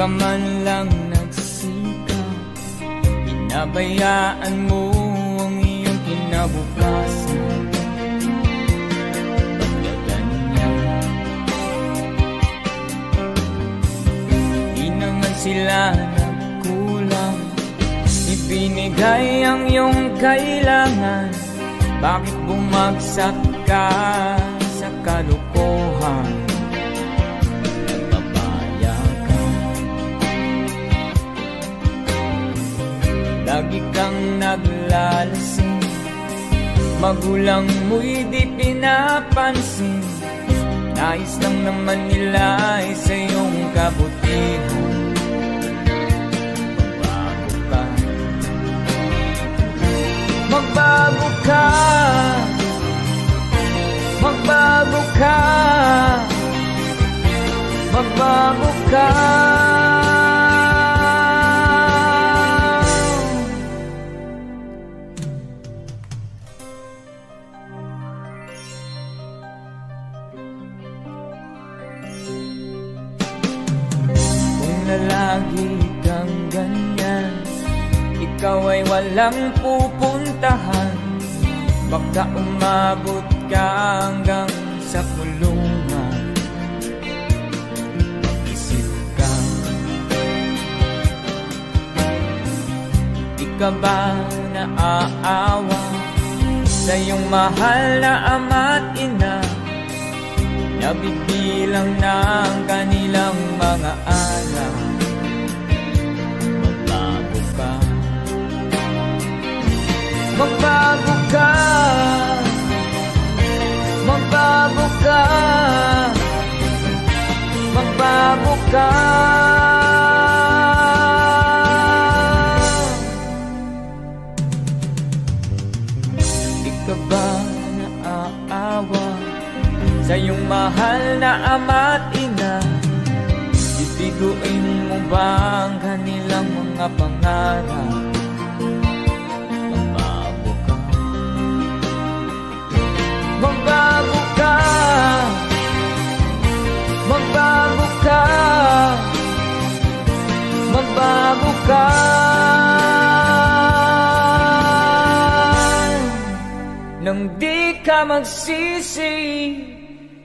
ka man lang nagsikap, pinabayaan mo ang iyong kinabukasan. Pagkaganyan, di naman sila nagkulang, ibinigay ang iyong kailangan. Bakit bumagsak ka sa kalokohan? Nagpapaya ka, lagi kang naglalasing, magulang mo'y di pinapansin. Nais lang naman nila ay sa iyong kabutihan. Magbago ka, magbago ka, magbago ka. Kung nalagi kang ganyan, ikaw ay walang pupuntahan. Baka umabot ka hanggang sa kulungan. Mag-isip ka, di ka ba naaawa sa iyong mahal na ama't ina? Nabibilang na ang kanilang mga anak. Magbago ka, magbago ka, magbago ka. Di ka ba naaawa sa iyong mahal na ama't ina? Bibiguin mo ba ang kanilang mga pangarap? Magbago ka, magbago ka, magbago ka. Nang di ka magsisi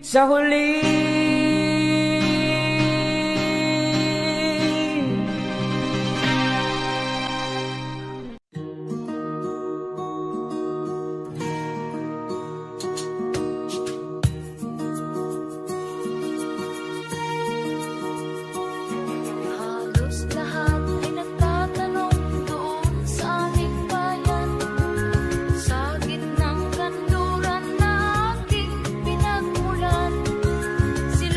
sa huli. Sila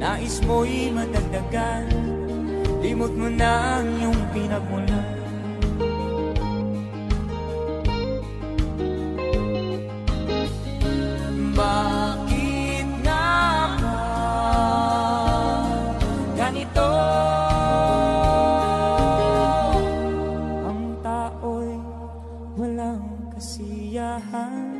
nais mo'y madagdagan. Limot mo na ang iyong pinagmulan. Bakit nga ba ganito? Ang tao'y walang kasiyahan.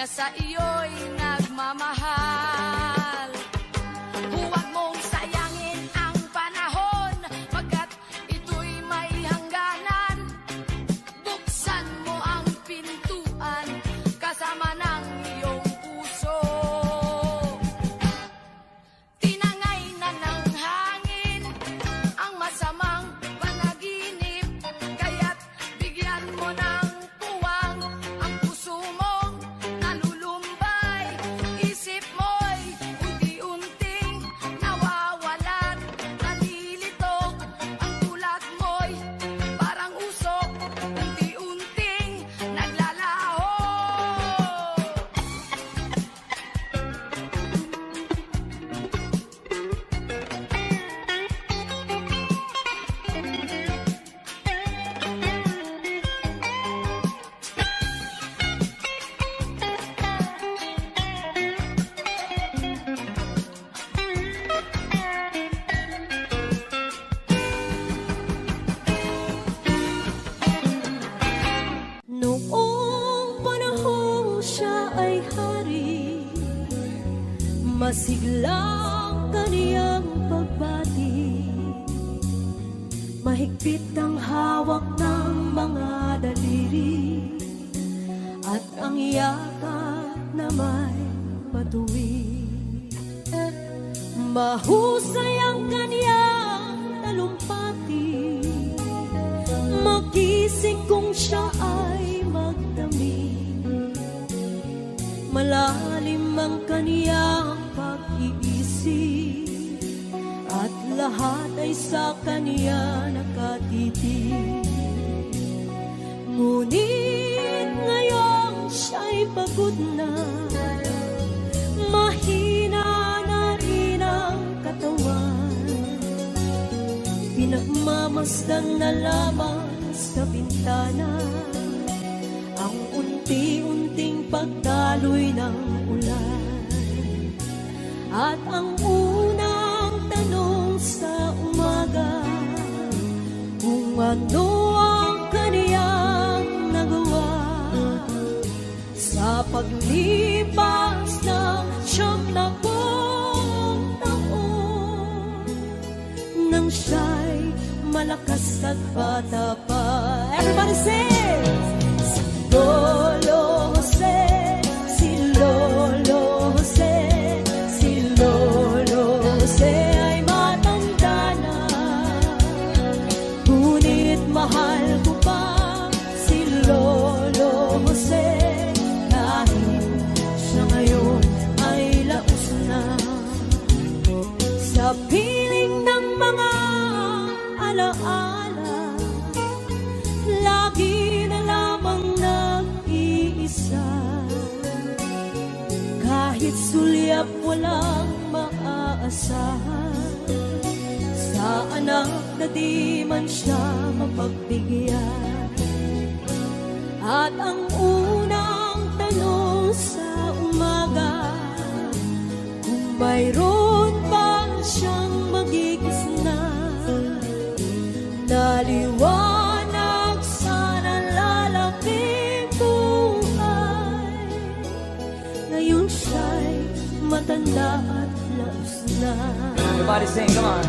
sa iyo'y nagmamahal. Huwag mong sayangin ang panahon, pagkat ito'y may hangganan. Buksan mo ang pintuan kasama ng iyong puso. Tinangay na ng hangin ang masamang panaginip, kaya't bigyan mo ng puwang ang puso mong nalulumbay. Isip mo'y unti-unting nawawalan, nalilito ang tulad mo'y parang usok, unti-unting naglalaho. Noong panahong siya ay hari, masiglang kaniyang pagbati. Mahigpit ang hawak ng mga daliri, at ang yakap na may matuwid. Mahusay ang kaniyang talumpati, magising kung siya ay magdamit. Malalim ang kaniyang pag-iisip, at lahat ay sa kaniya nakatitig. Ngunit ngayong siya'y pagod na, mahina na rin ang katawan. Pinagmamasdan na lamang sa bintana ang unti-unting pagdaloy ng ulan. At ang unang tanong sa umaga, kung ano ang kaniyang nagawa sa paglipas ng 70 taon, nang siya'y malakas at bata pa. Everybody sing! Si Lolo Jose, si Lolo Jose, si Lolo Jose ay matanda na. Ngunit mahal ko pa si Lolo Jose, kahit siya ngayon ay laos na. Sa piling ng mga alaala, lagi na lamang nag-iisa. Kahit sulyap walang maaasahan, sa anak na di man siya mapagbigyan. At ang unang tanong sa umaga, kung mayroon ba siyang magigisna, naliwanag sa nalalaking buhay. Ngayon siya'y matanda at laos na. Everybody sing, come on.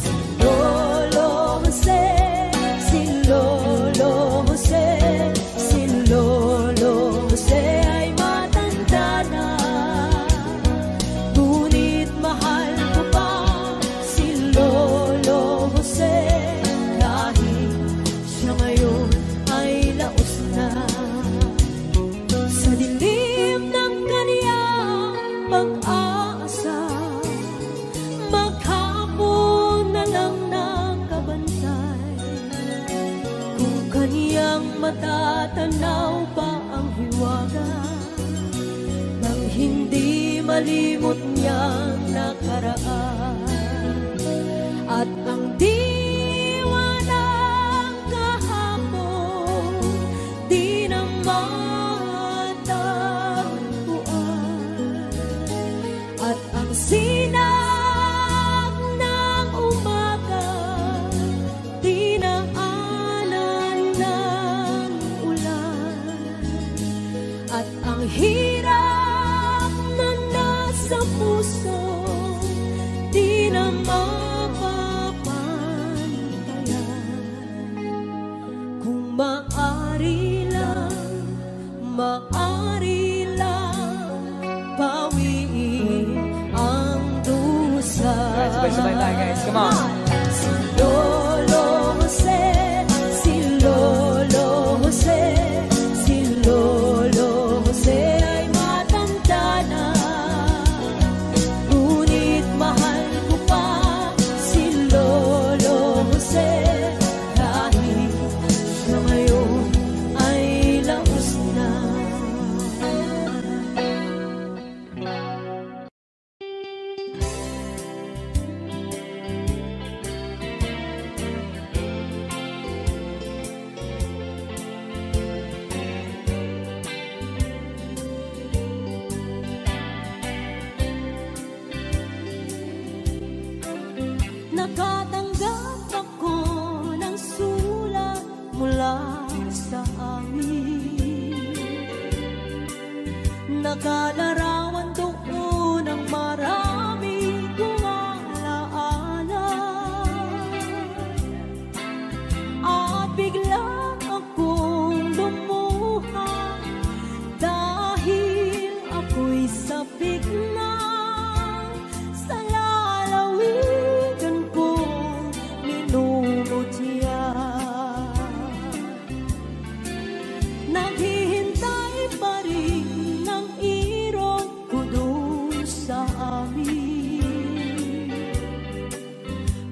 Si Lolo Jose, si Lolo Jose, si Lolo Jose ay matanda na. Ngunit mahal ko pa si Lolo Jose, kahit siya ngayon ay laos na. Sa dilim ng kaniyang pag-aasa, maghapon na lang nakabantay. Kung kaniyang matatanaw pa ang hiwaga, nang hindi malimot niyang nakaraan. At ang diwa ng kahapon di na matagpuan. At ang sinag ng umaga di na anan ng ulan. at ang hirap na nasa puso di na mapapantayan. Kung maaari lang bawiin ang dusa. Sabay-sabay tayo guys, come on. Si Lolo Jose, si Lolo Jose, si Lolo Jose ay matanda na, ngunit mahal ko pa si Lolo Jose kahit siya ngayon ay laos na. Nakatanggap ako ng sulat mula sa amin. Nakalarawan doon ang marami kong alaala. At bigla akong lumuha dahil ako'y sabik na sa lalawigan kong minumutya. Naghihintay pa rin ng irong ko doon sa amin.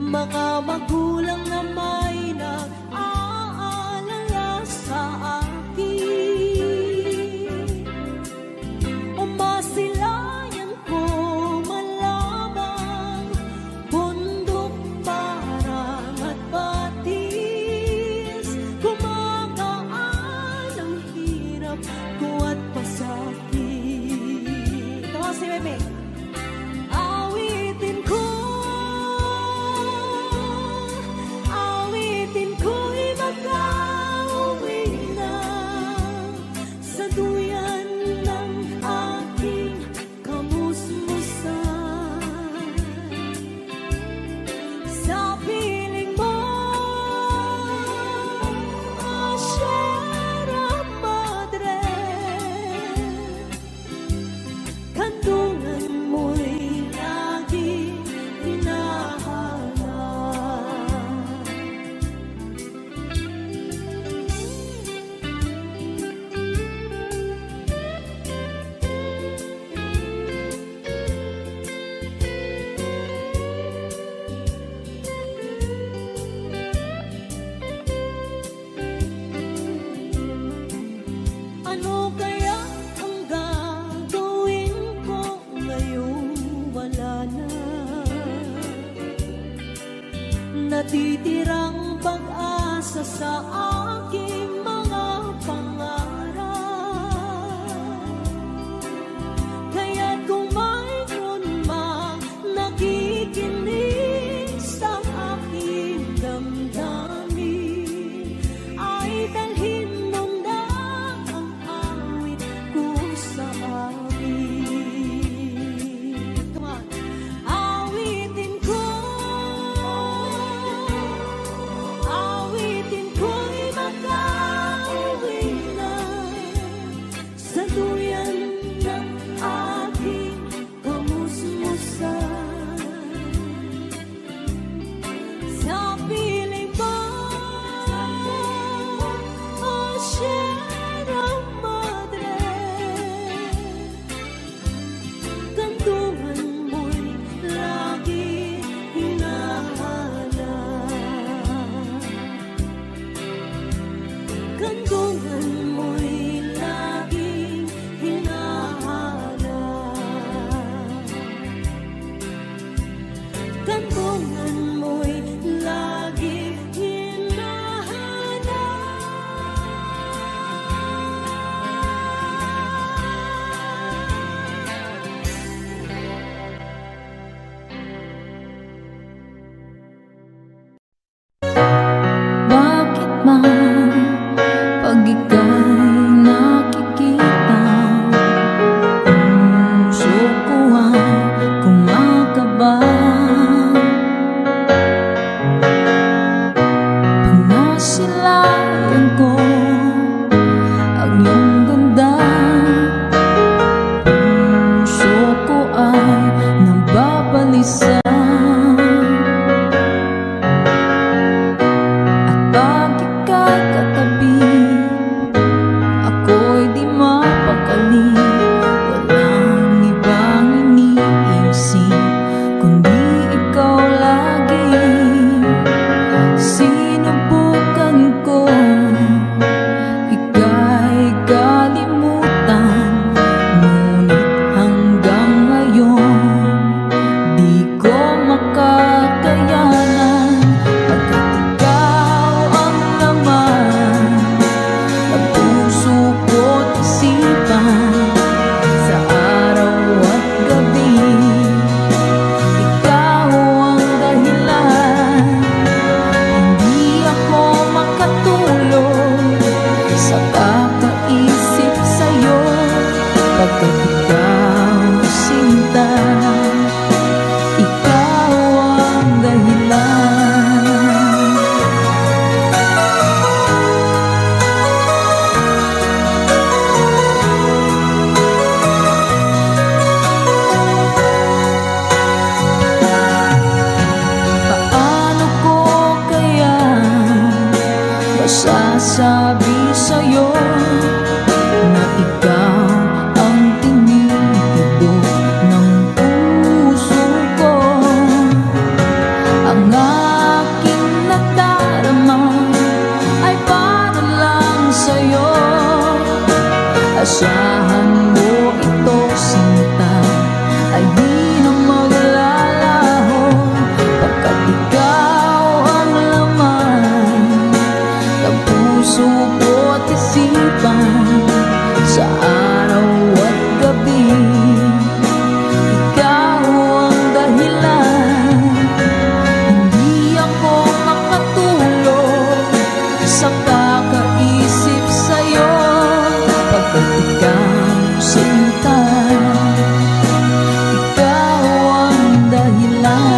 Mga magulang na may nag-aalala sa akin. Umasilayan ko malamang bundok, parang at batis. Kumagaan ang hirap ko at pasakit. Ito si Meme. Awitin ko'y mag-auwi na sa duyan ng aking kamusmusan. Sa piling mo, Sierra Madre, kandungan mo'y laging hinahanap. Ano kaya ang gagawin ko ngayong wala na? Natitirang pag-asa sa aking mga pangarap. Kaya't kung mayroon mang nakikinig sa aking damdamin, ay dalhin mo na ang awit ko sa amin. Come on. Awitin ko'y mag pagkat ikaw sinta, ikaw ang dahilan. Paano ko kaya masasabi sa'yo na ikaw ang tinitibok ng puso ko? Ang aking nadarama ay para lang sa'yo. Asahan mo ito, sinta, ay di na maglalaho, pagkat ikaw ang laman ng puso ko't isipan. Sa araw at gabi, ikaw ang dahilan. Hindi ako makatulog sa kakaisip sa'yo, pagkat ikaw sinta, ikaw ang dahilan.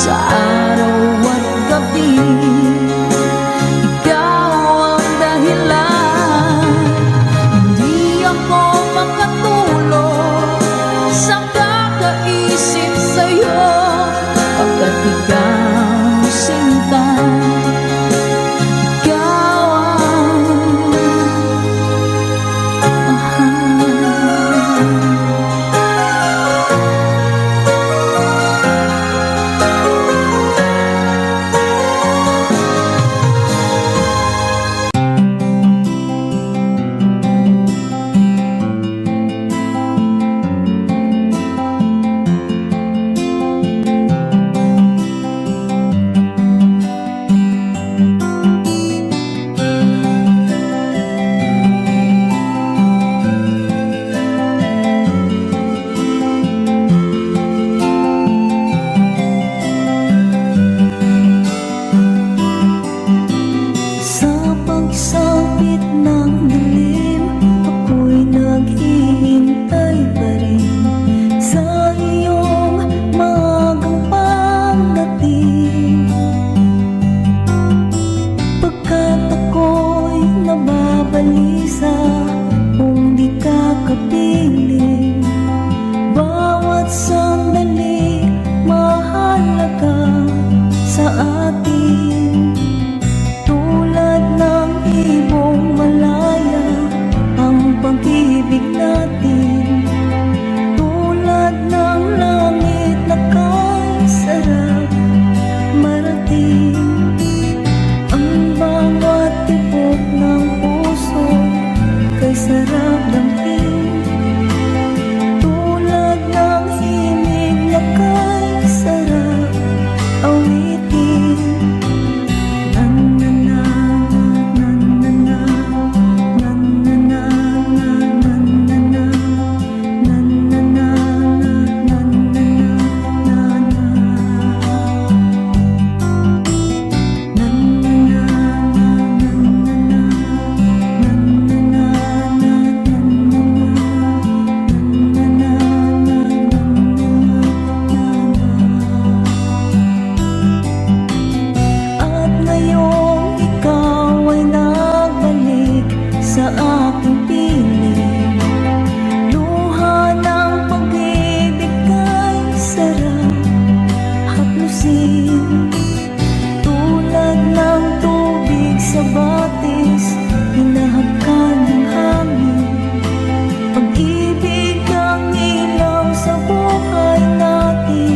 Sa araw at gabi, ikaw ang dahilan. Hindi ako makatulog sa kakaisip sa'yo, pagkat ikaw sinta, ikaw ang mahal. asin. Tulad ng tubig sa batis, hinahakan ng hangin. Pag-ibig ang ilaw sa buhay natin.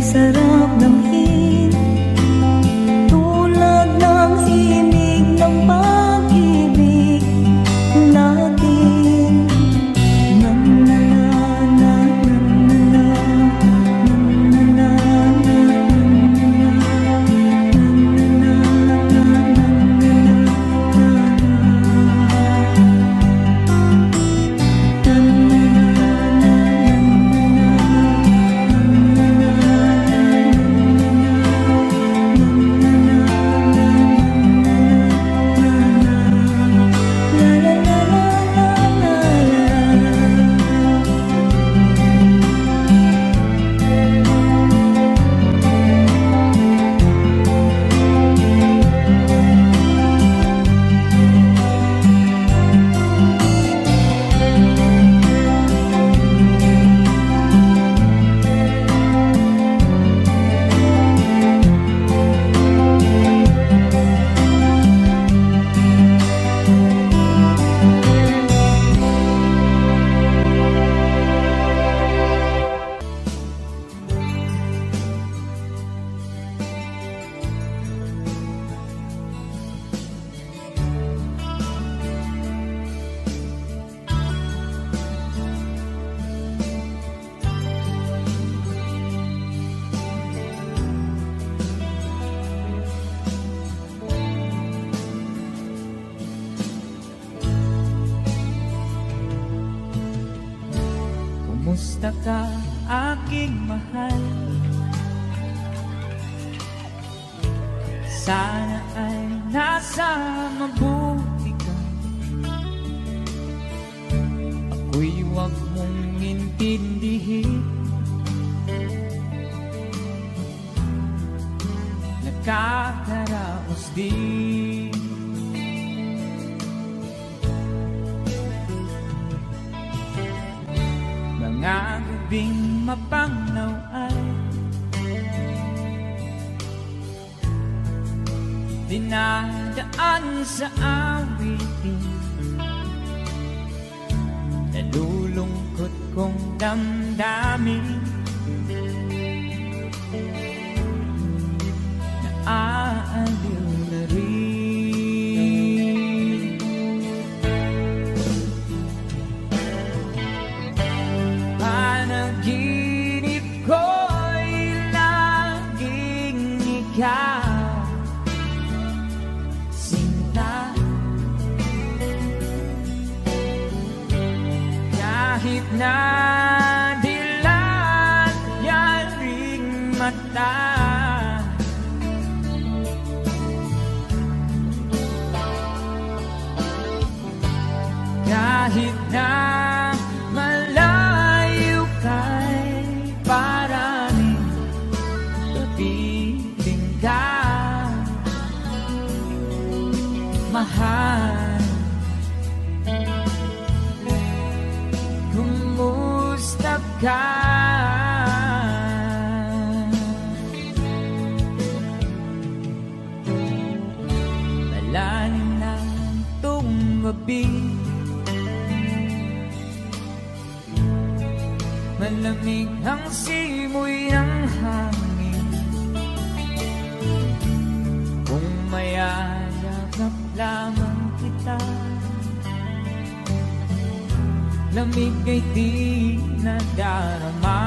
Sarap ng hit, tulad ng himig ng pag-ibig natin. Na na na na na na na na Kumusta ka, aking mahal? Sana ay nasa mabuti ka. Ako'y huwag mong intindihin. Nakakaraos din. Mga gabing mapangnaw ay dinadaan sa awitin. Nalulungkot kong damdamin. Naaaliw na rin. Panaginip ko'y laging ikaw, sinta. Kahit na dilat yaring mata, kahit na malayo kay paraning kapiling ka, mahal. Kumusta ka? Malalim na itong gabi, malamig ang simoy ng hangin. Kung mayayakap lamang kita, lamig ay di nadarama.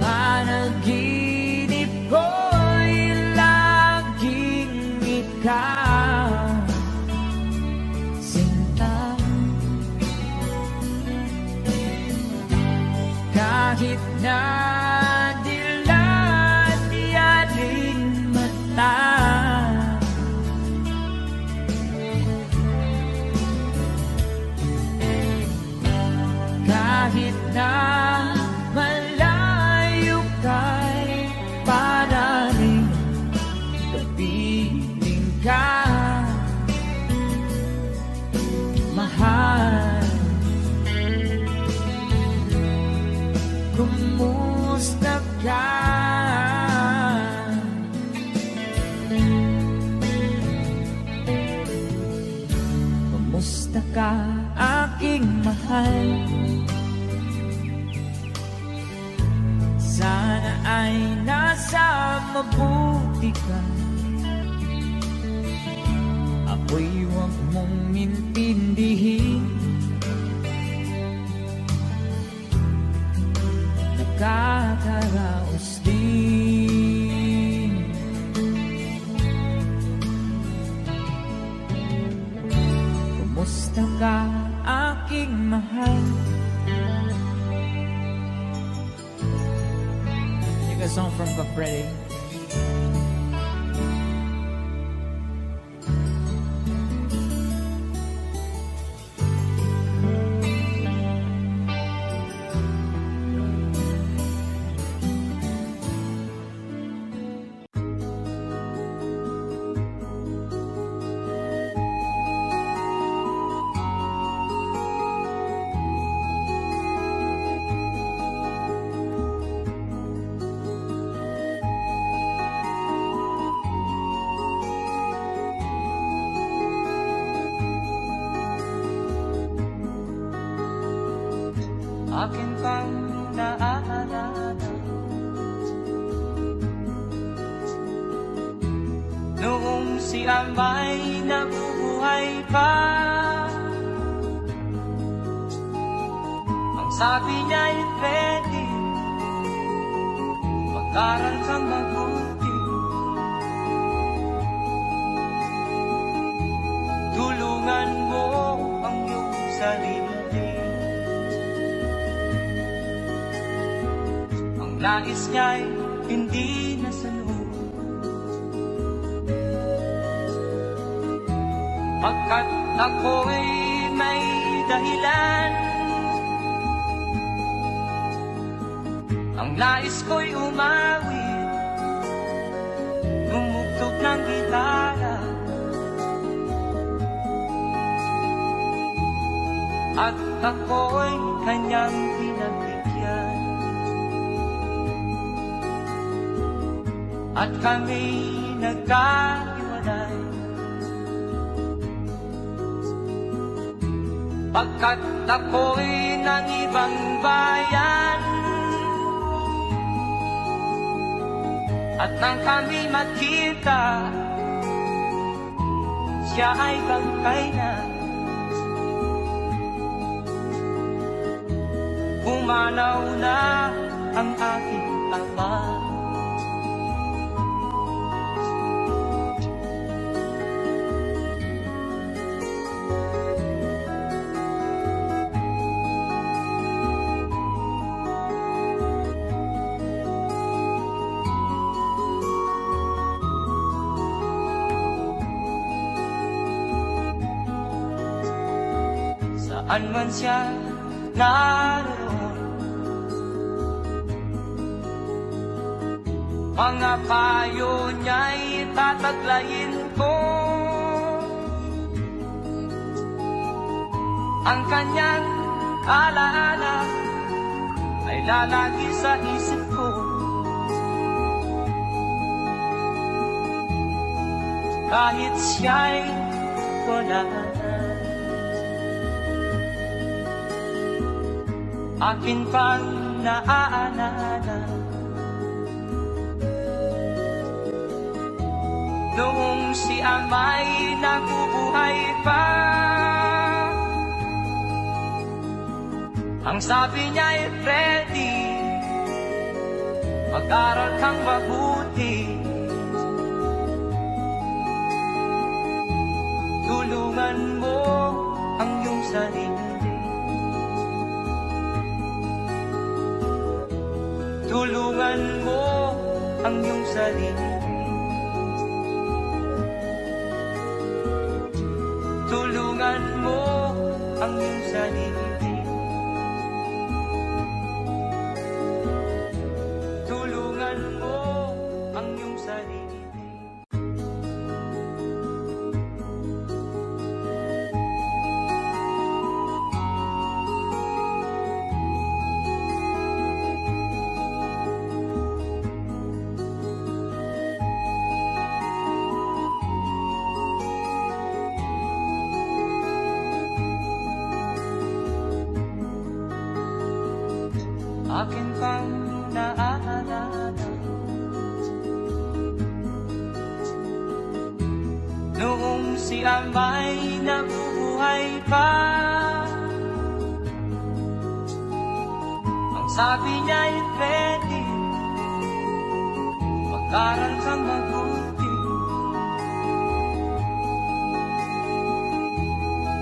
Panaginip ko'y laging ikaw, sinta. Kahit na dilat yaring mata, kahit na malayo kay parating kapiling ka, mahal. Kumusta ka? Kumusta ka, aking mahal? Sana ay nasa mabuti ka. Ako'y huwag mong intindihin, nakakaraos din. Kumusta ka, aking mahal? Sing a song from Capri. Akin pang naaalala noong si Amay nabubuhay pa. Ang sabi niya'y pwede mag-aral kang mabuti, tulungan mo ang iyong sarili. Nais niya'y hindi nasunod, pagkat ako'y may dahilan. Ang nais ko'y umawi, tumugtog ng gitara, at ako'y kanyang pinagbigyan. At kami nagkahiwalay, pagkat ako'y ng ibang bayan. At nang kami magkita, siya ay bangkay na. Pumanaw na ang aking ama. Saan man siya naroon, mga payo niya'y tataglayin ko. Ang kanyang alaala ay lalagi sa isip ko. Kahit siya'y wala na, akin pang naaalala noong si Ama'y nabubuhay pa. Ang sabi niya'y Freddy, mag-aral kang mabuti, tulungan mo ang iyong sarili, tulungan mo ang iyong sarili, tulungan mo ang iyong sarili, tulungan mo ang iyong sarili. Akin pang naaalala noong si Ama'y nabubuhay pa. Ang sabi niya'y Freddy, mag-aral kang mabuti,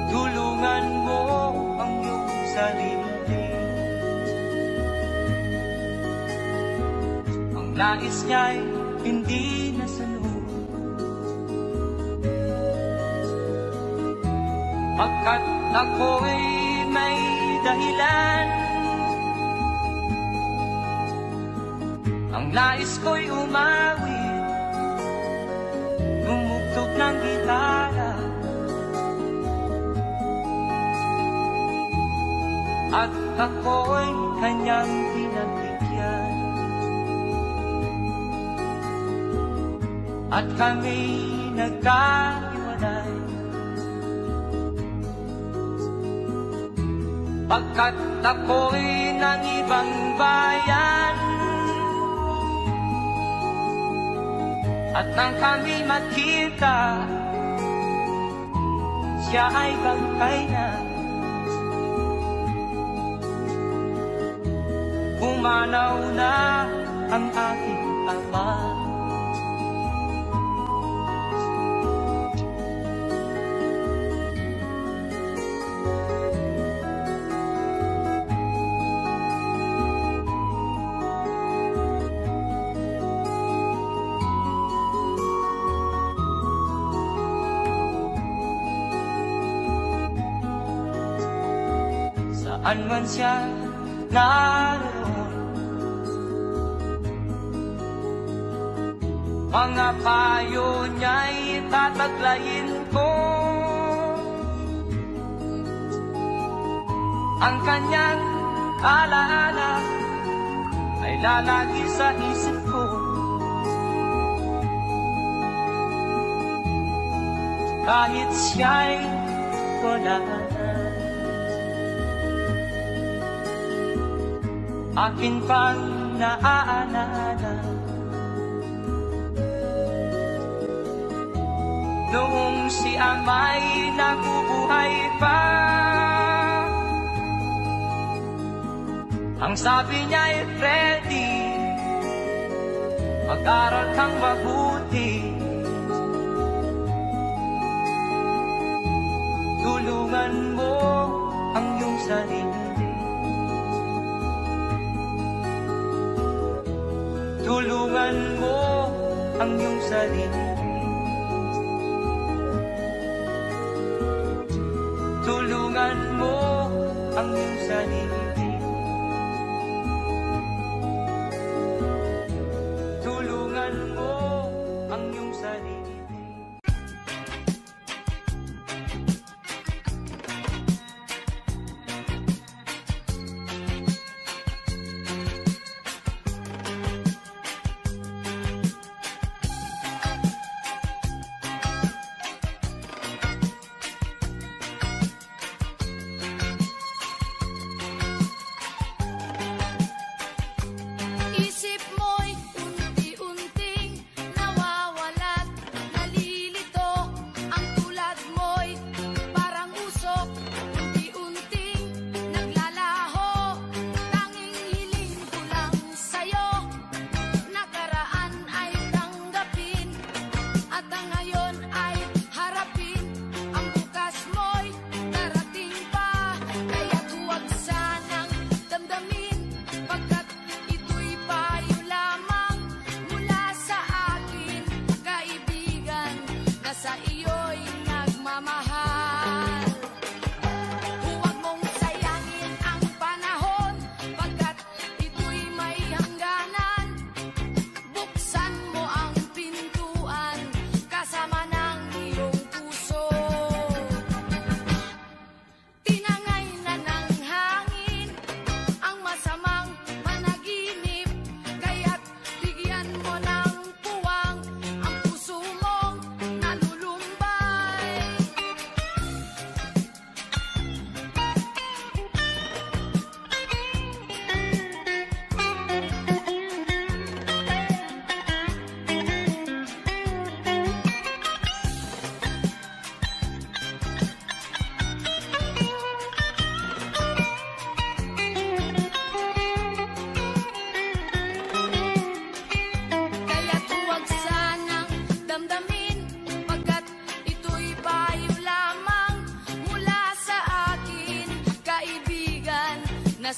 tulungan mo ang iyong sarili, nais niya'y hindi nasunod, pagkat ako'y may dahilan. Ang nais ko'y umawit, tumugtog ng gitara, at ako'y kanyang pinagbigyan. At kami nagkahiwalay, pagkat ako'y ng ibang bayan. At nang kami magkita, siya ay bangkay na. Pumanaw na ang aking ama. Saan man siya naroon, mga payo niya'y tataglayin ko. Ang kanyang alaala ay lalagi sa isip ko. Kahit siya'y wala na, akin pang naaalala noong si Ama'y nabubuhay pa. Ang sabi niya'y Freddy, mag-aral kang mabuti, tulungan mo ang iyong sarili, tulungan mo ang iyong sarili, tulungan mo ang iyong sarili, tulungan mo ang iyong sarili. Isip mo'y unti-unting nawawalat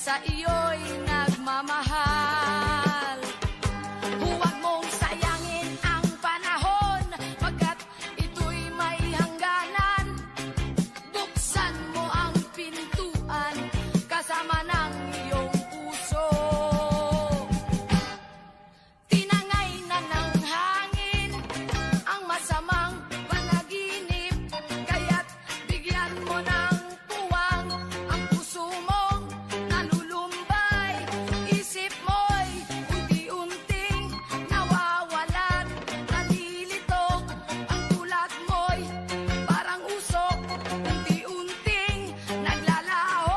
sa iyo'y nagmamahal. Huwag mong sayangin ang panahon, pagkat ito'y may hangganan. Buksan mo ang pintuan kasama ng iyong puso. Tinangay na ng hangin ang masamang panaginip, kaya't bigyan mo ng puwang ang puso mong nalulumbay. Isip mo'y unti-unting nawawalan, nalilito ang tulad mo'y parang usok, unti-unting naglalaho.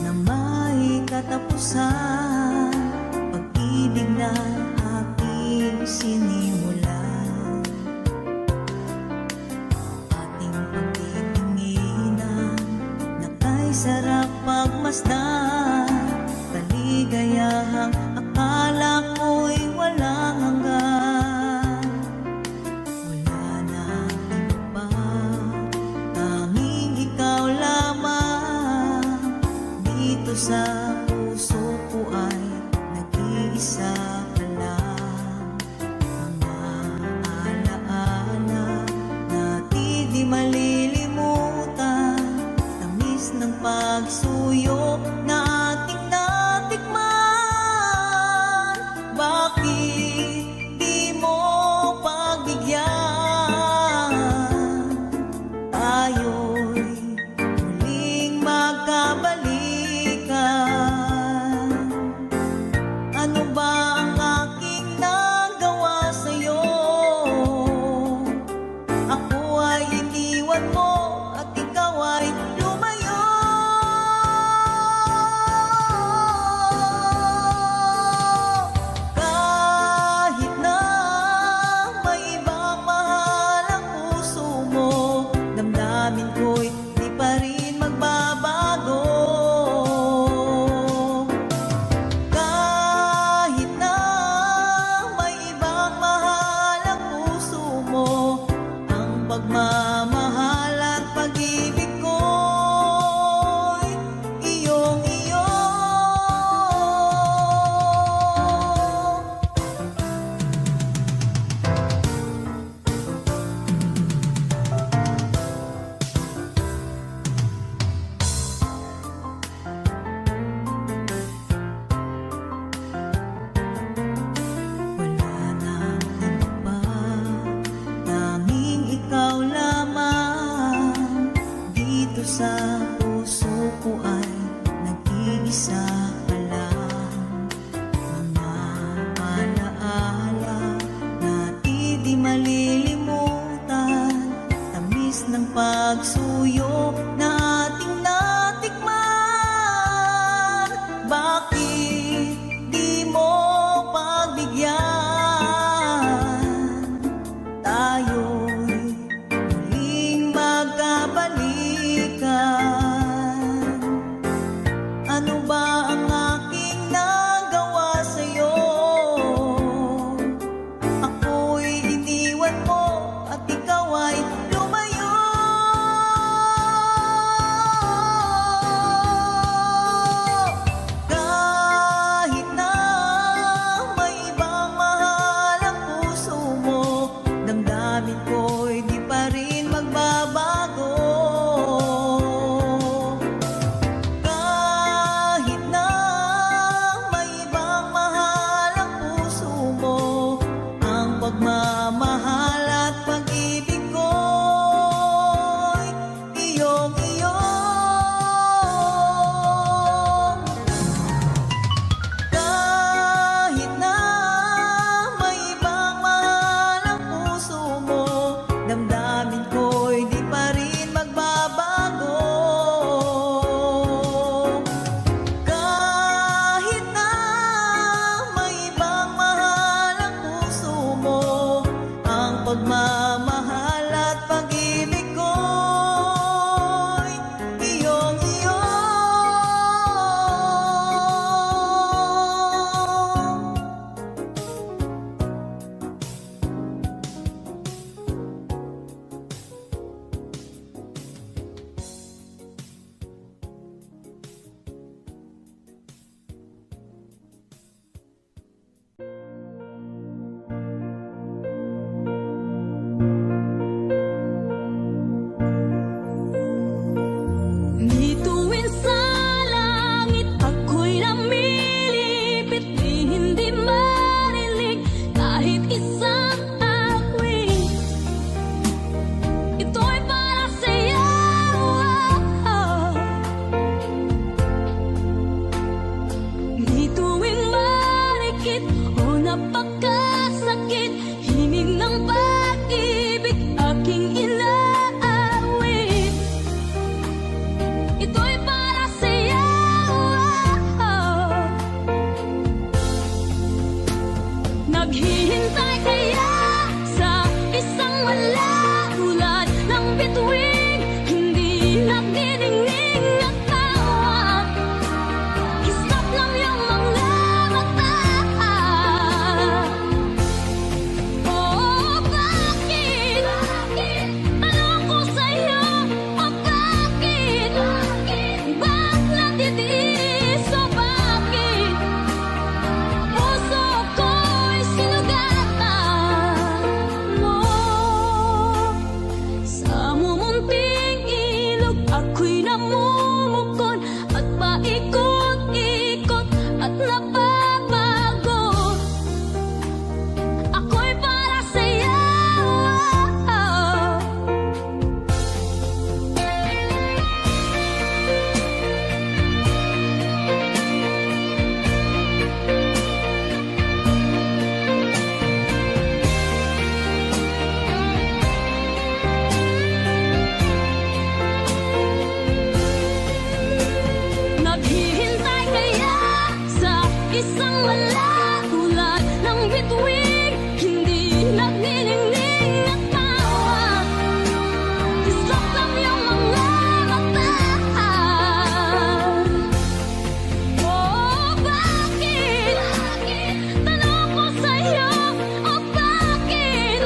Na may katapusan, pag-ibig na aking sinimulan. Ating pagtitinginan na kay sarap pagmasdan, kaligayahang akala ko'y walang hanggan. Wala na iba pa, tanging ikaw lamang. Dito sa puso ko ay nag-iisa ka lang. Mga alaala natin di malilimutan, tamis ng pagsuyo na ating natikman. isang malatulad ng bituin, hindi nagniningning at tawa. Isok lang yung mga mata. Oh, bakit? Tanong ko sa'yo, oh bakit?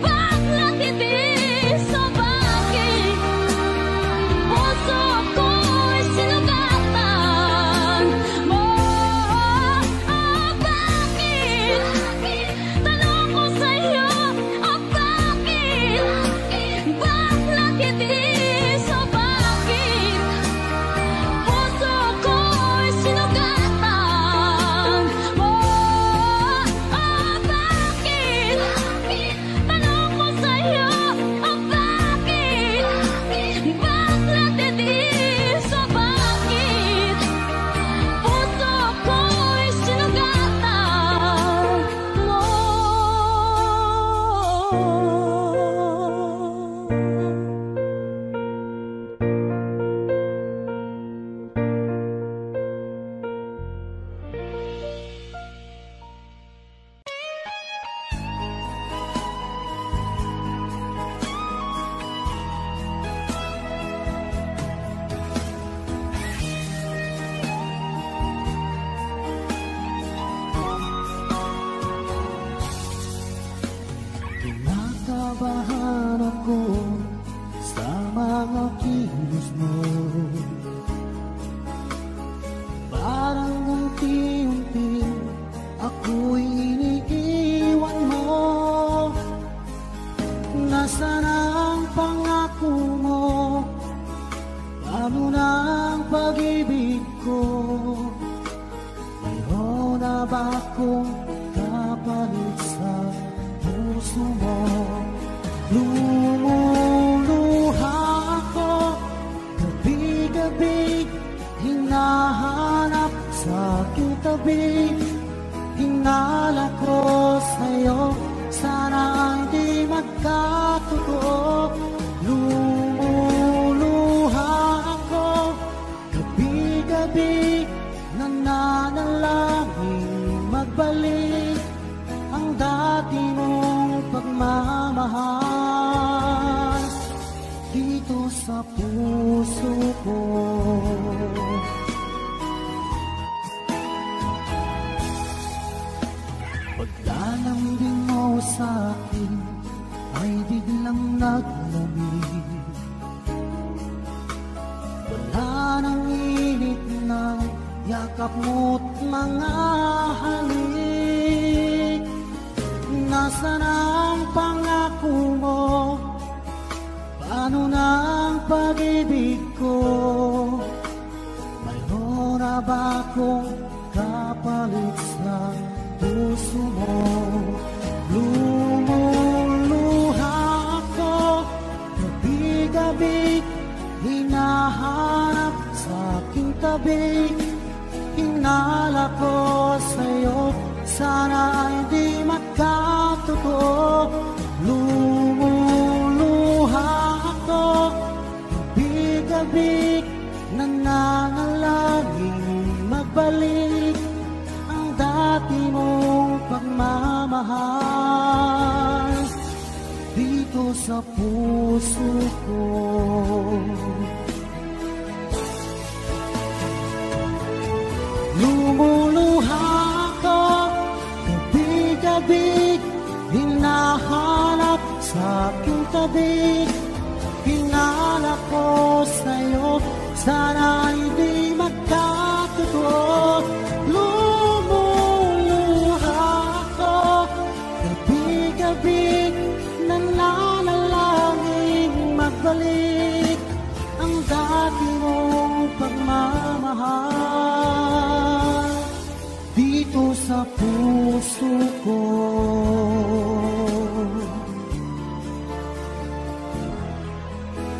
Bakit natitis, oh bakit? Puso ko'y sinugatan mo. Oh, bakit? Tanong ko sa'yo, oh bakit? Bakit natitis, oh bakit? Puso ko'y sinugatan mo. Oh, bakit? Tanong ko sa'yo, oh bakit? Bakit natitis, oh bakit? Puso ko'y sinugatan mo. Kinakabahan ako sa mga kilos mo. Parang unti-unti ako'y iniiwan mo. Nasaan ang pangako mo? Paano na ang pag-ibig ko? Mayroon na ba akong kapalit sa puso mo? Lumuluha ako gabi-gabi, hinahanap sa aking tabi. Hinala ko sa'yo, sana hindi magkatotoo. Lumuluha ako gabi-gabi, nananalangin magbalik ang dati mong pagmamahal dito sa puso ko. Paglalambing mo sa'kin ay biglang naglamig. Wala nang init ng yakap mo't mga halik. Nasaan ang pangako mo? Paano na ang pag-ibig ko? Mayroon na ba akong kapalit sa puso mo? Lumuluha ako gabi-gabi, hinahanap sa aking tabi. Hinala ko sa'yo, sana hindi magkatotoo. Lumuluha ako gabi-gabi, nananalangin magbalik ang dati mong pagmamahal dito sa puso ko. Lumuluha ako gabi-gabi, hinahanap sa aking tabi. Hinala ko sa'yo, sana hindi magkatotoo. Lumuluha ako gabi-gabi, nananalangin magbalik ang dati mong pagmamahal dito sa puso ko.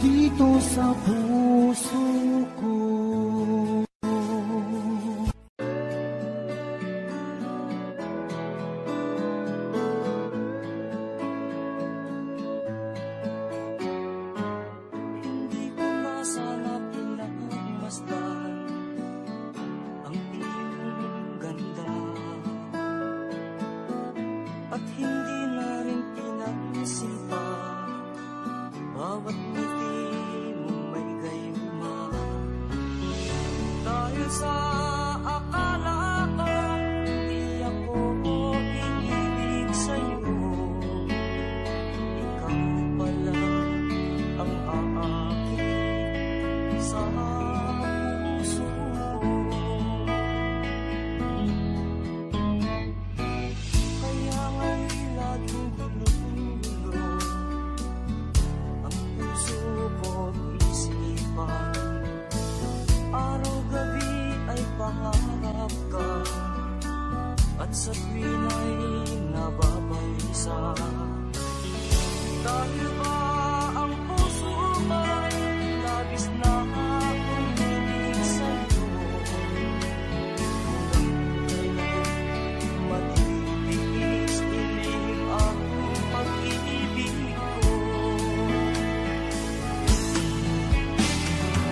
Dito sa puso ko. Hindi ko na sana pinagmasdan ang iyong ganda. sa tuwin ay nababalisa. Dahil ba ang puso ay labis na umiibig sa'yo, matitiis ilim ang pag-ibig ko.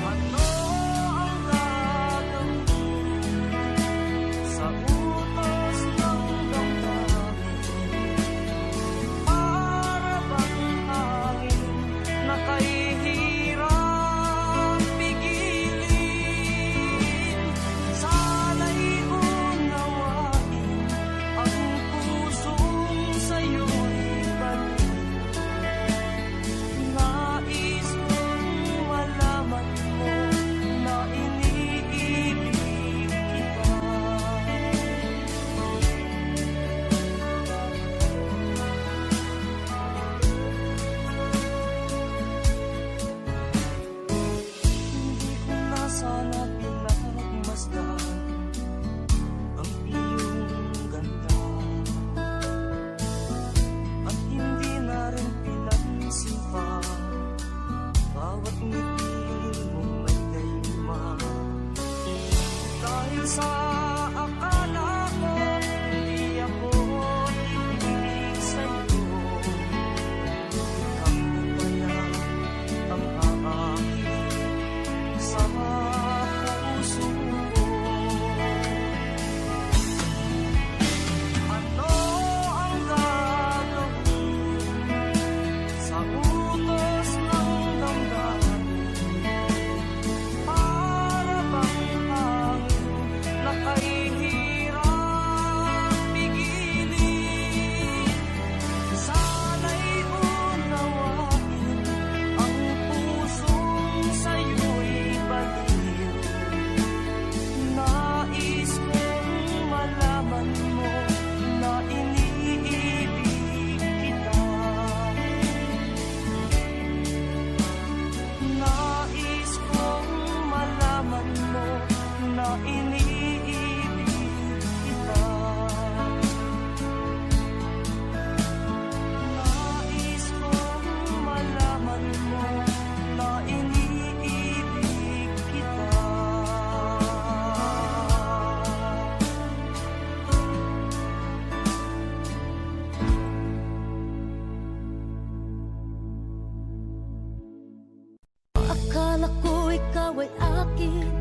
Ano ang gagawin sa utos ng damdamin? Para bang hangin na kahihirap pigilin? Sana'y unawain ang pusong sa'yo'y balik. Nais kong malaman mo na iniibig kita. Hindi ko na sana pinagmasdan ang iyong ganda, at hindi na rin pinansin pa bawat ngiti mong may gayuma. Dahil sa akala ko hindi ako ibig sa'yo, ikaw pala ang aakit sa puso ko. Ano ang gagawin sa utos ng damdamin? Para bang hangin na kahihirap pigilin? Sana'y unawain ang pusong sa'yo'y baliw. Nais kong malaman mo na iniibig kita. Nais kong malaman mo na iniibig kita. Nais kong malaman mo na iniibig kita. Akala ko ikaw ay akin,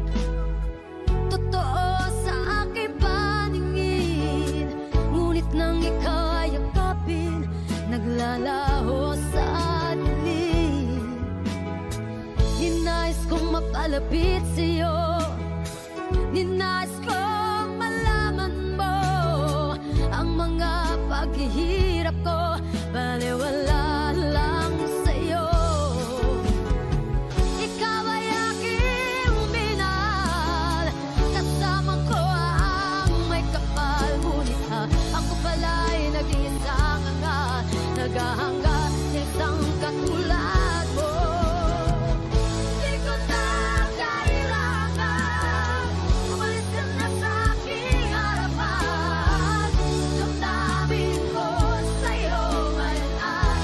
totoo sa aking paningin. Ngunit nang ikaw ay yakapin, naglalaho sa dilim. Ninais kong mapalapit sa'yo, ninais kong malaman mo ang mga paghihirap ko, baliwala lang sa'yo. Ikaw ay aking minahal, kasama ko ang may kapal. Ngunit ako pala'y nag-iisang angat, naghahangad sa isang katulad mo. Di ko na kailangan umalis ka na sa aking harapan. Damdamin ko sa'yo ngayon ay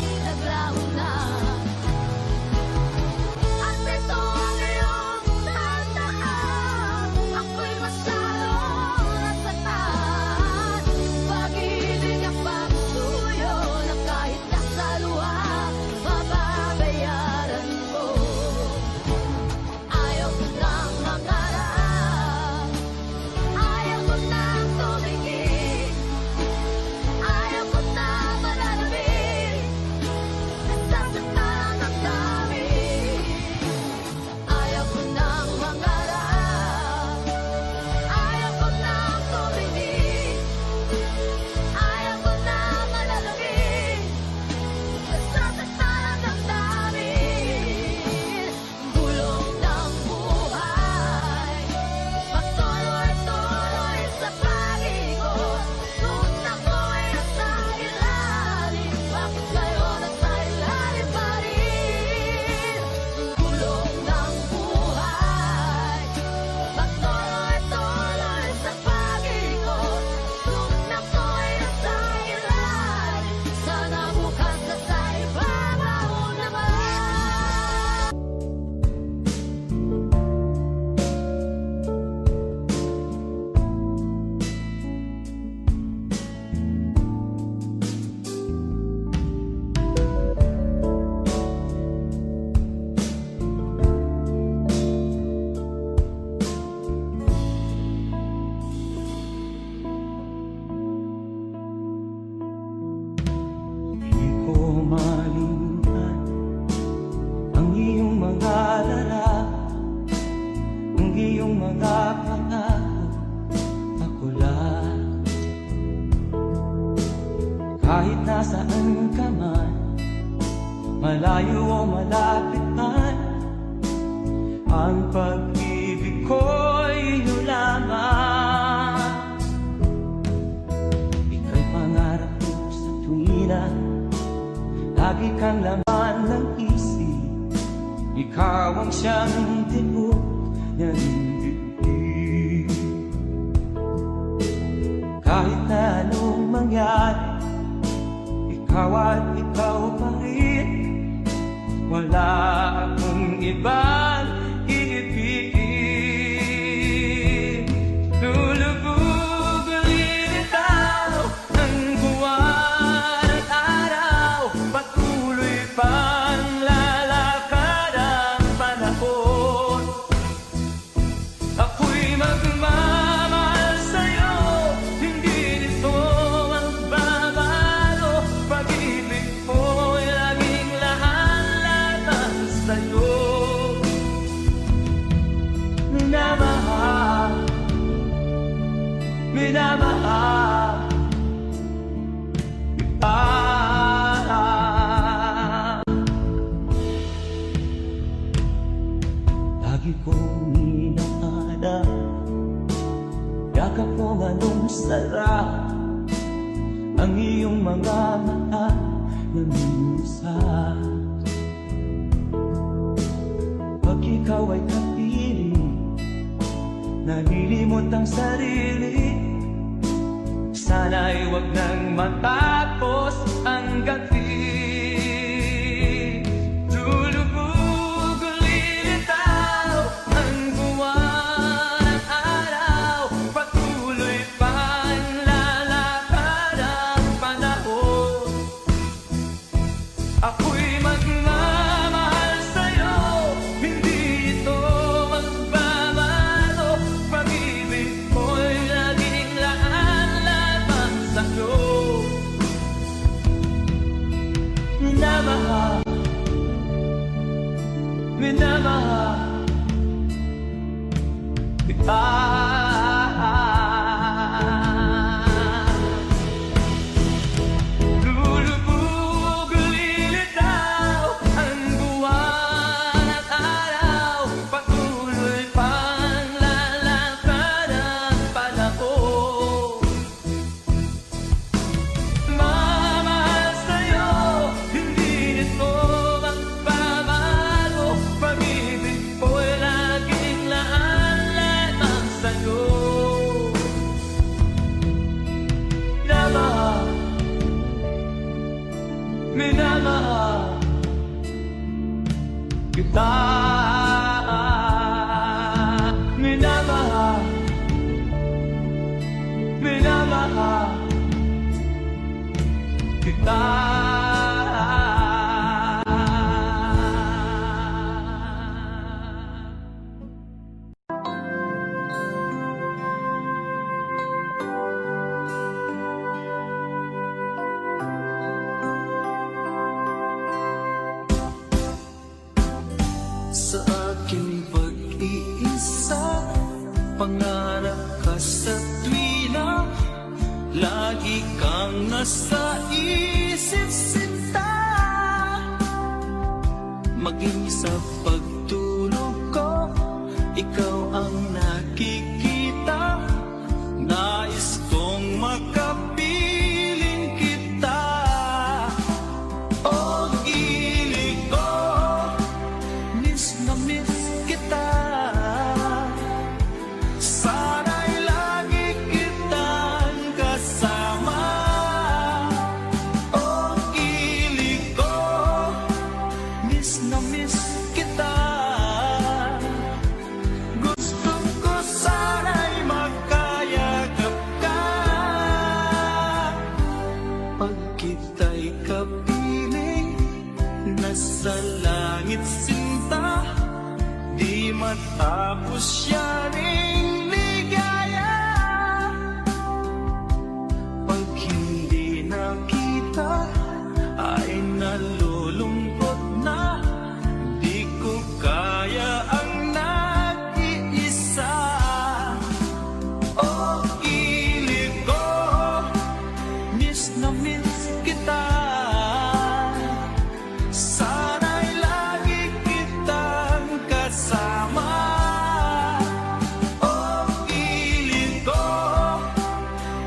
Kahit nasaan ka man, malayo o malapit man, ang pag-ibig ko'y iyo lamang. Ika'y pangarap ko sa tuwina, lagi kang laman ng isip. Ikaw ang siyang tibok ng dibdib. Kahit na anong mangyari, ikaw at ikaw pa rin. Wala akong ibang iibigin. Lulubog lilitaw ang buwan at araw, patuloy pang lalakad ang panahon. Ako'y magmamahal sa'yo, hindi nito magbabago. Pag-ibig ko'y laging lahat-lahat sa'yo. Minamahal, minamahal kita. Lagi kong inaalala, yakap kong anong sarap, ang iyong mga mata na minsan. Pag ikaw ay kapiling, nalilimot ang sarili. Sana'y wag nang matapos ang gabi. Lulubog lilitaw ang buwan at araw, patuloy pang lalakad ang panahon. Ako'y magmamahal sa'yo, hindi ito magbabago. Pag-ibig ko'y laging lahat-lahat sa'yo. Minamahal, minamahal kita. Lulubog lilitaw ang buwan at araw, patuloy pang lalakad ang panahon. Mamahal sa'yo, hindi nito magbabago. Pag-ibig ko'y laging lahat-lahat sa'yo. Minamahal, minamahal kita. Minamahal, minamahal kita. Sa aking pag-iisa, pangarap ka sa tuwina, lagi kang nasa isip sinta. Maging sa pagtulog ko, ikaw ang nakikita. Nais kong makapiling kita. O gilig ko, miss na miss kita. Sana'y lagi kitang kasama. O gilig ko, miss na miss kita. Gusto ko sana'y magkayakap ka. Pag kita'y kapiling, nasa langit sinta, di matapos siya ring ligaya. Pag hindi nakita, ay nalulungkot na, di ko kaya ang nag-iisa. O gilig ko, miss na miss kita.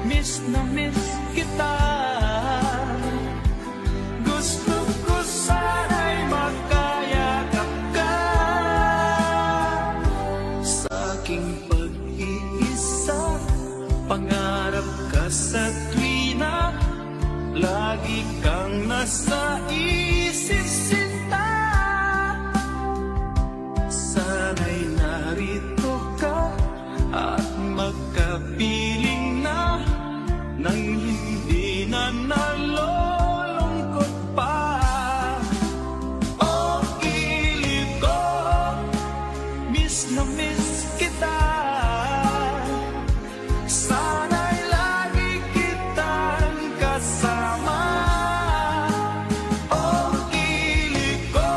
miss na miss kita. Gusto ko sana'y magkayakap ka sa aking pag-iisa. Pangarap ka sa tuwina, lagi kang nasa isip sinta. Sana'y narito ka at magkapiling na nang hindi na nalulungkot pa. Oh, ilig ko, miss na miss kita. Sana'y lagi kitang kasama. Oh, ilig ko,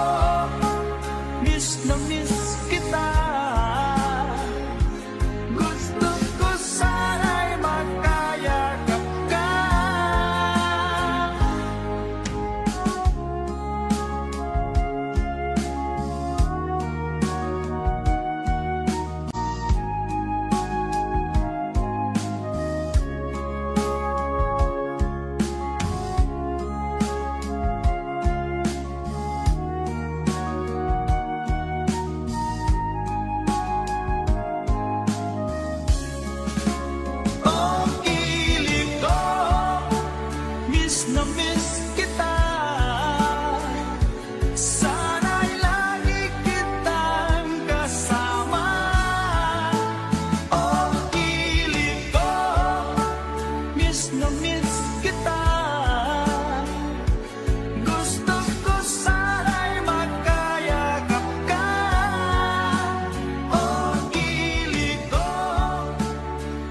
miss na miss kita. Gusto ko sana'y magkayakap ka. Oh, ilig ko, miss na miss kita. Sana'y lagi kitang kasama. Oh, ilig ko, miss na miss kita. Gusto ko sana'y magkayakap ka. Oh, ilig ko,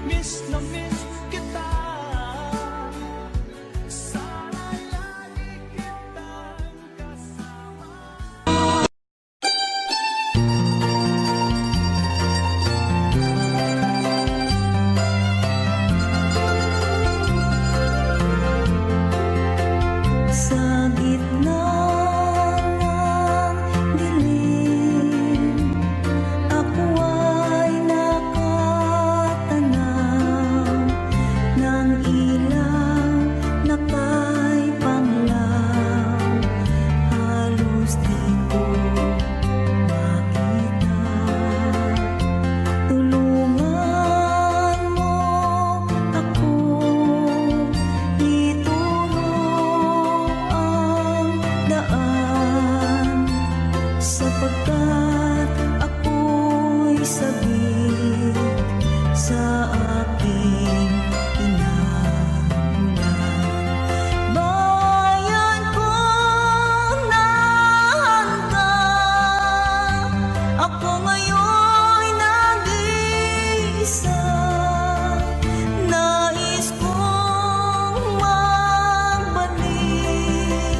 miss na miss kita. Sana'y lagi kitang kasama. Sa gitna ng dilim, ako ay nakatanaw ng ilaw na kay panglaw. Halos di ko makita. Tulungan mo ako itulong ang daan, sapagkat ako'y sabik sa aking inamulan. Bayan kong nahanda, ako ngayon'y nag-iisa. Nais kong magbalik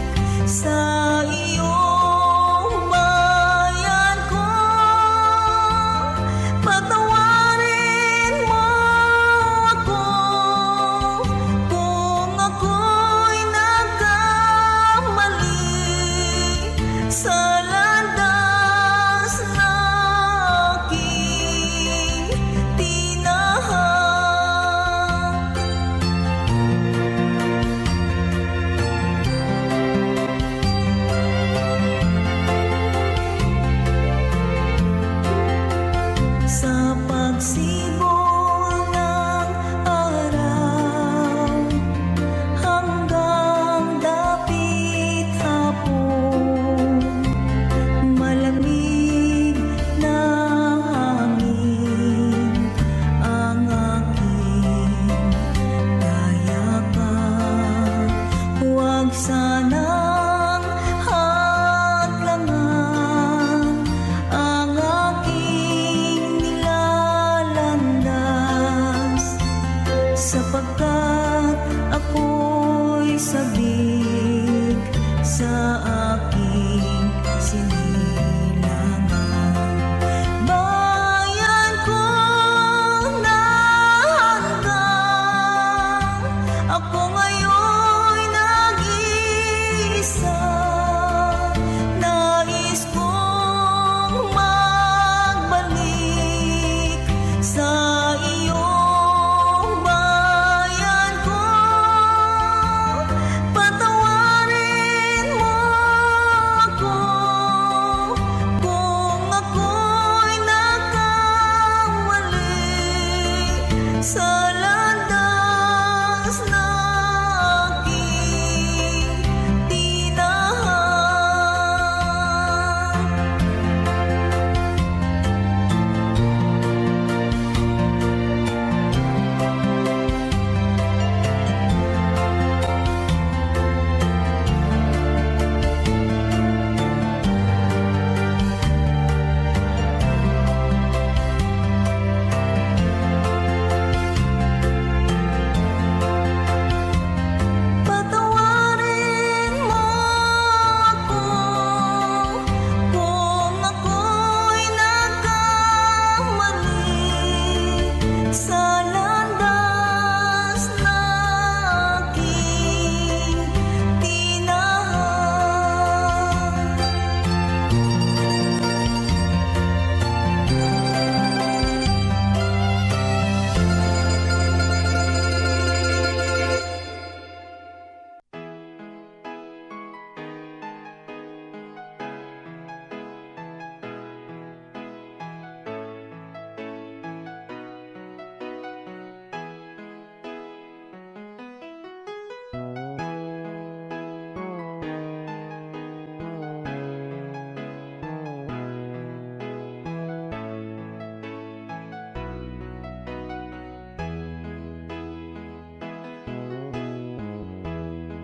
sa iyong bayan ko. Patawarin mo ako kung ako'y nagkamali sa landas na aking tinahak. Sa pagsibol ng araw hanggang dapit hapon, malamig na hangin ang aking kayapan. Huwag sanang hadlangan ang aking nilalandas, sapagkat ako'y sabik sa aking sinilangan. Bayan kong nahanda, ako ngayon'y nag-iisa. Nais kong magbalik sa iyong bayan.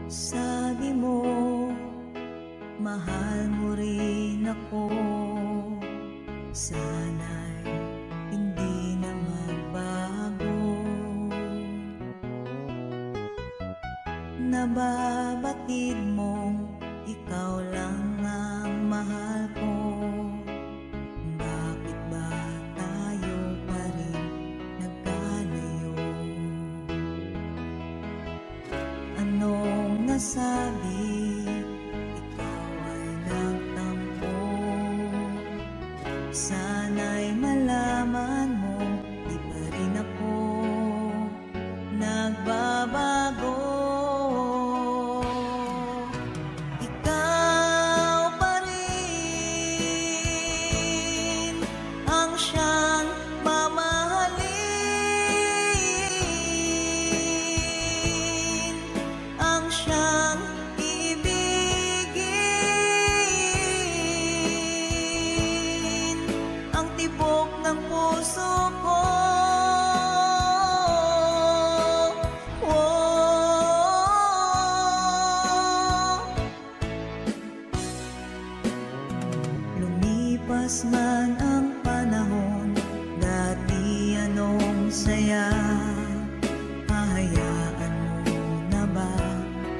Sabi mo, mahal mo rin ako. Sana'y hindi na magbago. Nababatid mong ikaw lang ang mahal ko. Bakit ba tayo pa rin nagkalayo? Anong nasabi? Ikaw ay nagtampo. Sana'y malaman mo, di pa rin ako nagbabago. Ikaw pa rin ang siyang mamahalin, ang siyang ibigin, ang tibok ng puso ko. Lumipas man ang panahon, dati anong saya. Hahayaan mo na ba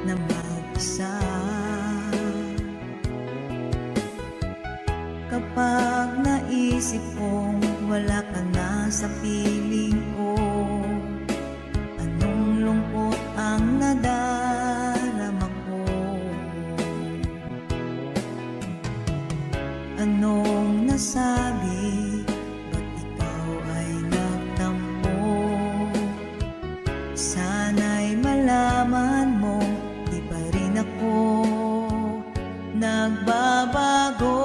na mag-isa? Kapag naisip kong wala ka na sa piling ko, anong lungkot ang nadarama ko. Anong nasabi? Ba't ikaw ay nagtampo? Sana'y malaman mo, di pa rin ako nagbabago.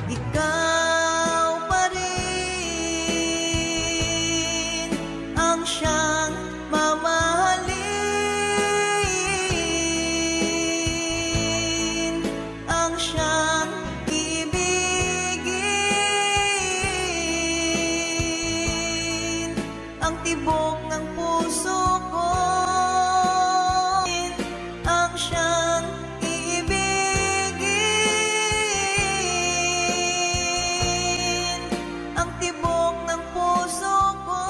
Ikaw pa rin ang siyang mamahalin, ang siyang ibigin, ang tibok ng puso ko. Ang siyang ibigin, ang tibok ng puso ko.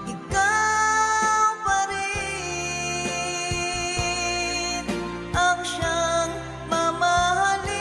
Ikaw pa rin ang siyang mamahalin,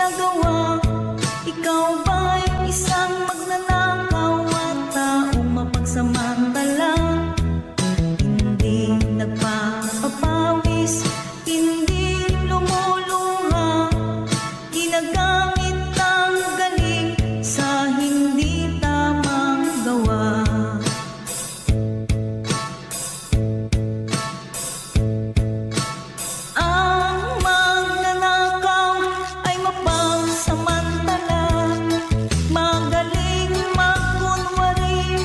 ginagawa? Ikaw ba'y isang magnanakaw at taong mapagsamantala? Hindi nagpapapawis, hindi lumuluha, ginagamit ang galing sa hindi tamang gawa. Ang magnanakaw ay mapagsamantala, magaling magkunwari,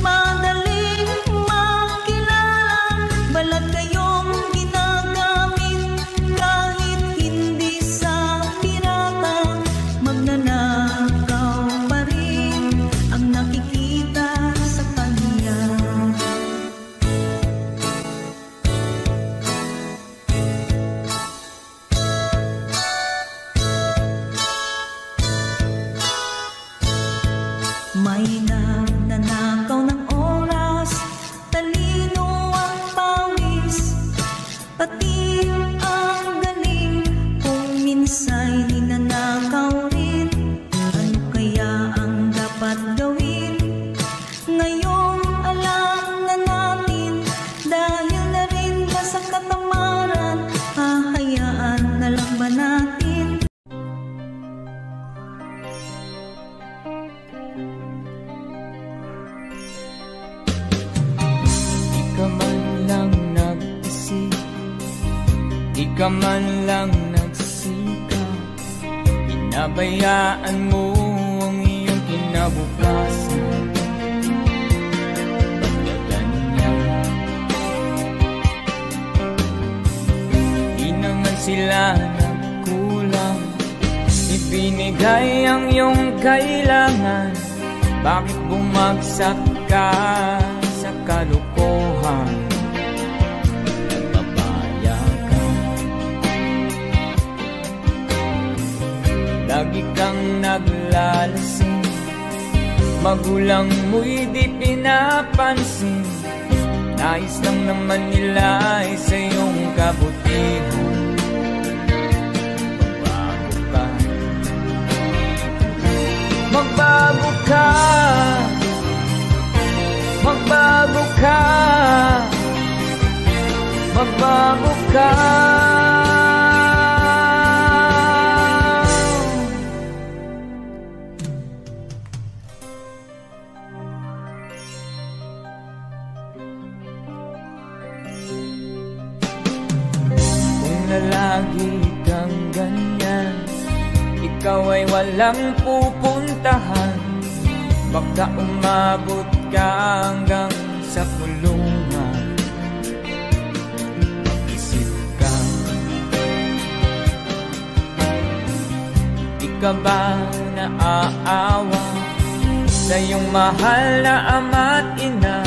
madaling makilala. Balat kayong ginagamit kahit hindi sa pirata, magnanakaw pa rin ang nakikita sa kanya. May nagnanakaw ng oras, talino ang pawis, pati ang galing kung minsa'y ninanakaw rin. Ano kaya ang dapat gawin? Ngayong alam na natin, dahil na rin ba sa katamaran, hahayaan na lang ba natin? Di ka man lang nag-isip, di ka man lang nagsisikap, pinabayaan mo ang iyong kinabukasan. Bakit ganyan? Di naman sila nagkulang, ibinigay ang iyong kailangan. Bakit bumagsak ka sa kalokohan? Nagpapaya ka, lagi kang naglalasing, magulang mo'y di pinapansin. Nais lang naman nila ay sa iyong kabutihan. Magbago ka, magbago ka, magbago ka. Kung lalagi kang ganyan, ikaw ay walang pupuntahan. Baka umabot ka hanggang sa kulungan. Mag-isip ka, di ka ba naaawa sa iyong mahal na ama't ina?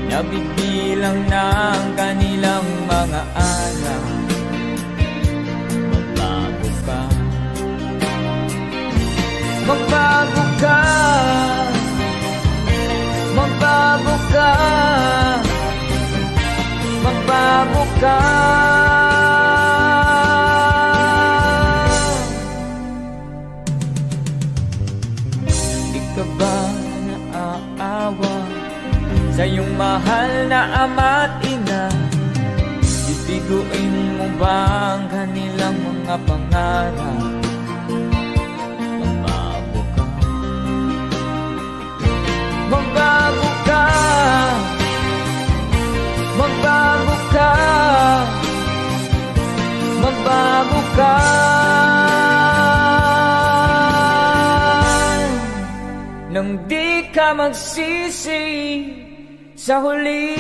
Nabibilang na ang kanilang mga anak. Magbago ka, magbago ka, magbago ka, magbago ka. Di ka ba naaawa sa iyong mahal na ama't ina? Bibiguin mo ba ang kanilang mga pangarap? Magbago ka, magbago ka, magbago ka. Nang di ka magsisi sa huli.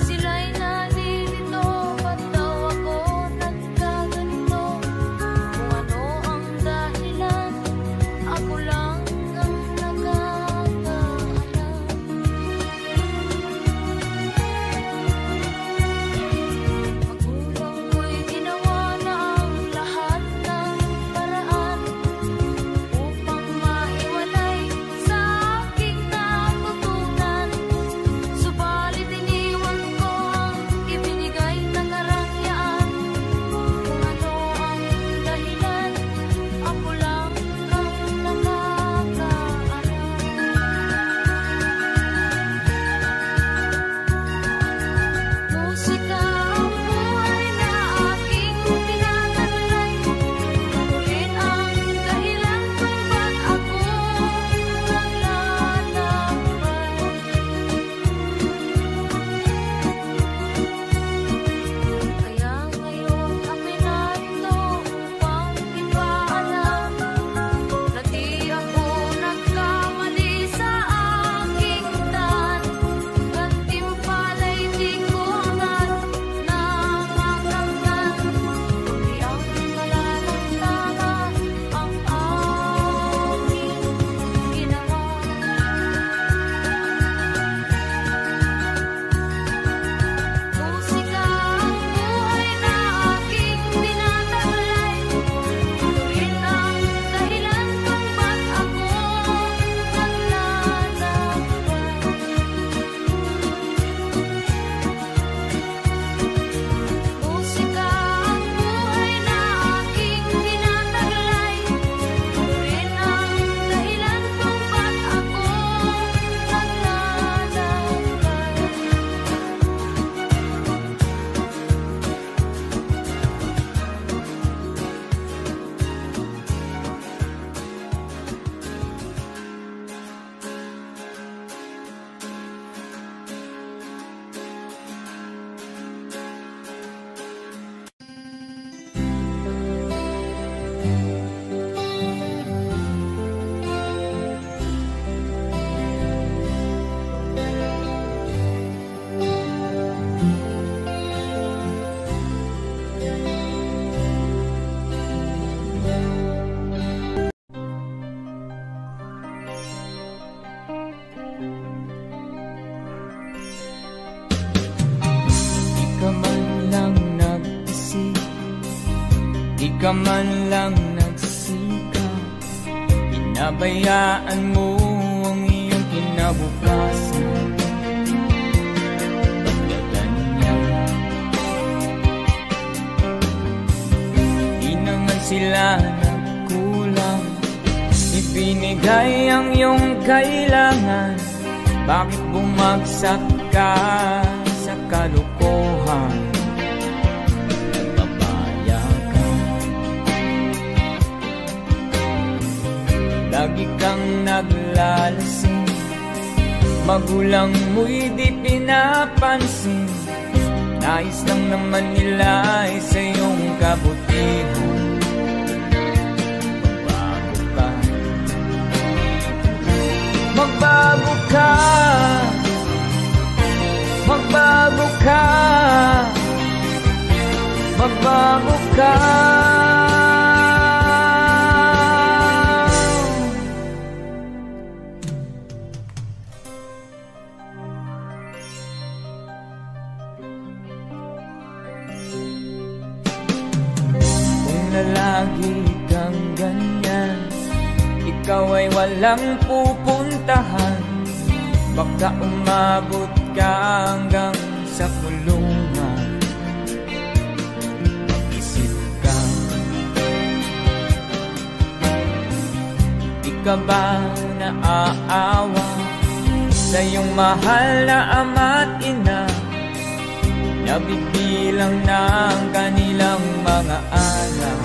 Sila ka man lang nagsikap, pinabayaan mo ang iyong kinabukasan. Pagkaganyan, di naman sila nagkulang, ibinigay ang iyong kailangan. Bakit bumagsak ka sa kalokohan? Lagi kang naglalasing, magulang mo'y di pinapansin. Nais lang naman nila ay sa iyong kabutihan. Magbago ka, magbago ka, magbago ka. Lagi kang ganyan, ikaw ay walang pupuntahan. Baka umabot ka hanggang sa kulungan. Mag-isip ka, di ka ba naaawa sa iyong mahal na ama't ina? Nabibilang na ang kanilang mga araw.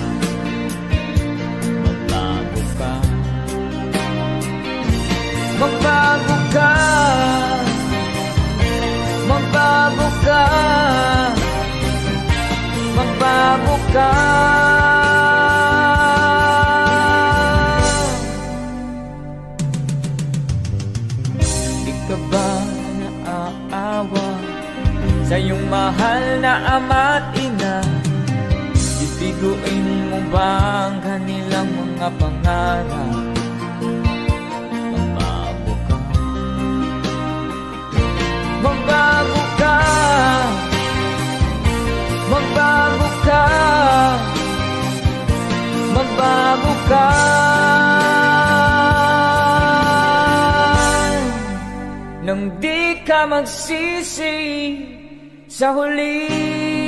Magbago ka, magbago ka, magbago ka, magbago ka. Di ka ba naaawa sa iyong mahal na ama't ina? Bibiguin mo ba ang kanilang mga pangarap? Magbago ka, magbago ka, magbago ka, magbago ka. Nang di ka magsisi sa huli.